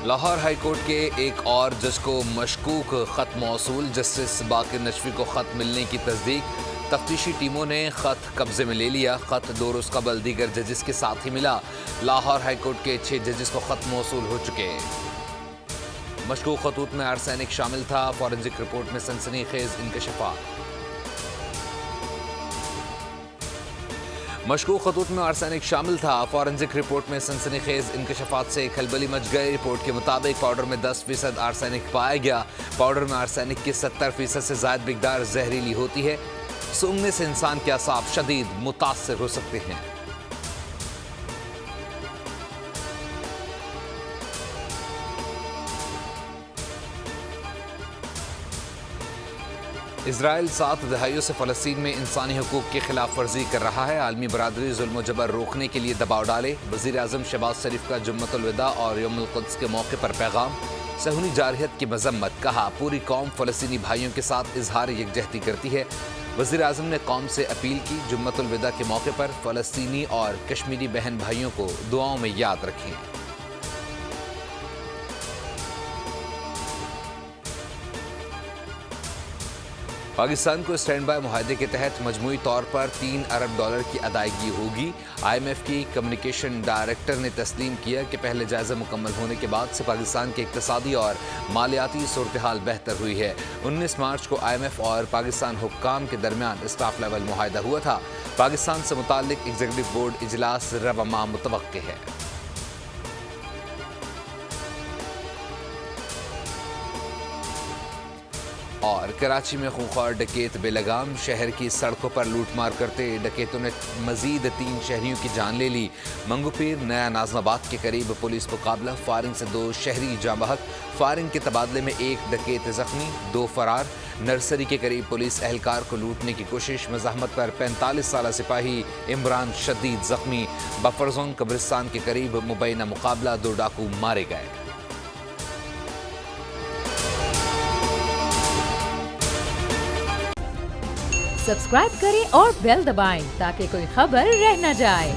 Lahore high court کے ایک اور جج کو مشکوک خط موصول، جسٹس باقر نشوی کو خط ملنے کی تصدیق۔ تفتیشی ٹیموں نے خط قبضے میں لے لیا۔ خط 2 روز قبل دیگر ججز کے ساتھ ہی ملا۔ لاہور ہائی کورٹ کے 6 ججز کو خط موصول ہو چکے۔ مشکوک خطوط میں آرسینک شامل تھا۔ فورنزک رپورٹ میں سنسنی خیز انکشافات۔ مشکوک خطوط میں آرسینک شامل تھا۔ فورنزک رپورٹ میں سنسنی خیز انکشافات سے کھلبلی مچ گئی۔ رپورٹ کے مطابق پاؤڈر میں 10% آرسینک پایا گیا۔ پاؤڈر میں آرسینک کی 70% سے زائد مقدار زہریلی ہوتی ہے۔ سونگھنے سے انسان کے اعصاب شدید متاثر ہو سکتے ہیں۔ اسرائیل 7 دہائیوں سے فلسطین میں انسانی حقوق کی خلاف ورزی کر رہا ہے۔ عالمی برادری ظلم و جبر روکنے کے لیے دباؤ ڈالے۔ وزیر اعظم شہباز شریف کا جمعۃ الوداع اور یوم القدس کے موقع پر پیغام۔ صہیونی جارحیت کی مذمت، کہا پوری قوم فلسطینی بھائیوں کے ساتھ اظہار یکجہتی کرتی ہے۔ وزیر اعظم نے قوم سے اپیل کی، جمعۃ الوداع کے موقع پر فلسطینی اور کشمیری بہن بھائیوں کو دعاؤں میں یاد رکھیں۔ پاکستان کو اسٹینڈ بائی معاہدے کے تحت مجموعی طور پر $3 ارب کی ادائیگی ہوگی۔ IMF کی کمیونیکیشن ڈائریکٹر نے تسلیم کیا کہ پہلے جائزہ مکمل ہونے کے بعد سے پاکستان کی اقتصادی اور مالیاتی صورتحال بہتر ہوئی ہے۔ 19 مارچ کو IMF اور پاکستان حکام کے درمیان اسٹاف لیول معاہدہ ہوا تھا۔ پاکستان سے متعلق ایگزیکٹو بورڈ اجلاس رواں ماہ متوقع ہے۔ اور کراچی میں خونخوار ڈکیت بے لگام، شہر کی سڑکوں پر لوٹ مار کرتے ڈکیتوں نے مزید 3 شہریوں کی جان لے لی۔ منگو پیر نیا ناظم آباد کے قریب پولیس مقابلہ، فائرنگ سے 2 شہری جاں بحق، فائرنگ کے تبادلے میں 1 ڈکیت زخمی، 2 فرار۔ نرسری کے قریب پولیس اہلکار کو لوٹنے کی کوشش، مزاحمت پر 45 سالہ سپاہی عمران شدید زخمی۔ بفر زون قبرستان کے قریب مبینہ مقابلہ، 2 ڈاکو مارے گئے۔ سبسکرائب کریں اور بیل دبائیں تاکہ کوئی خبر رہ نہ جائے۔